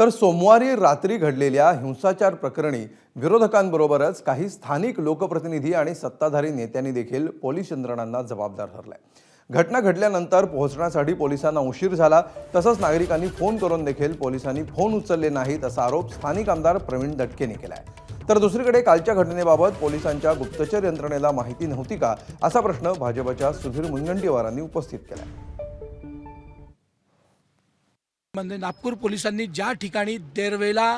तर सोमवारी रात्री घडलेल्या हिंसाचार प्रकरणी विरोधकांबरोबरच काही स्थानिक लोकप्रतिनिधी आणि सत्ताधारी नेत्यांनी देखील पोलीस यंत्रणांना जबाबदार धरलाय। घटना घडल्यानंतर पोहोचण्यासाठी पोलिसांना उशीर झाला, तसंच नागरिकांनी फोन करून देखील पोलिसांनी फोन उचलले नाहीत असा आरोप स्थानिक आमदार प्रवीण दटकेंनी केलाय। तर दुसरीकडे कालच्या घटनेबाबत पोलिसांच्या गुप्तचर यंत्रणेला माहिती नव्हती का असा प्रश्न भाजपच्या सुधीर मुनगंटीवारांनी उपस्थित केलाय। म्हणजे नागपूर पोलिसांनी ज्या ठिकाणी दरवेळेला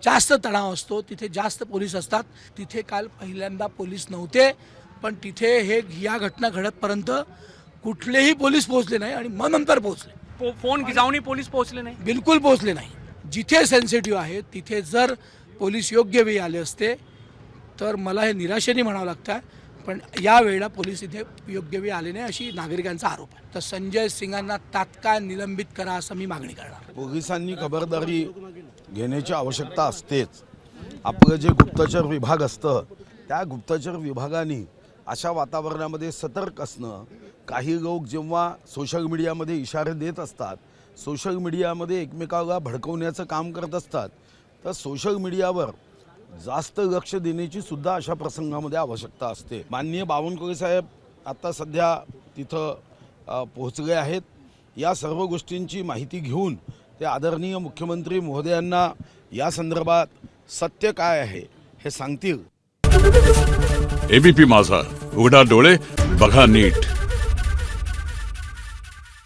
जास्त तणाव असतो तिथे जास्त पोलीस असतात, तिथे काल पहिल्यांदा पोलीस नव्हते, पण तिथे हे या घटना घडतपर्यंत कुठलेही पोलीस पोहोचले नाही आणि मग नंतर पोहोचले। फोन जाऊनही पोलीस पोहोचले नाही, बिलकुल पोहोचले नाही। जिथे सेन्सिटिव्ह आहे तिथे जर पोलीस योग्य वेळी आले असते तर मला हे निराशेने म्हणावं लागतं, पण या वेळेला पोलीस इथे योग्य वेळी आले नाही अशी नागरिकांचा आरोप आहे। तर संजय सिंगांना तात्काळ निलंबित करा असं मी मागणी करणार। पोलिसांनी खबरदारी घेण्याची आवश्यकता असतेच। आपलं जे गुप्तचर विभाग असतं त्या गुप्तचर विभागाने अशा वातावरणामध्ये सतर्क असणं। काही लोक जेव्हा सोशल मीडियामध्ये इशारे देत असतात, सोशल मीडियामध्ये एकमेकाला भडकवण्याचं काम करत असतात, तर सोशल मीडियावर जास्त लक्ष देण्याची सुद्धा अशा प्रसंगामध्ये आवश्यकता असते। माननीय बावनकुळे साहेब आता सध्या तिथं पोहोचले आहेत। या सर्व गोष्टींची माहिती घेऊन ते आदरणीय मुख्यमंत्री महोदयांना या संदर्भात सत्य काय आहे हे सांगतील। एबीपी माझा, उघडा डोळे बघा नीट।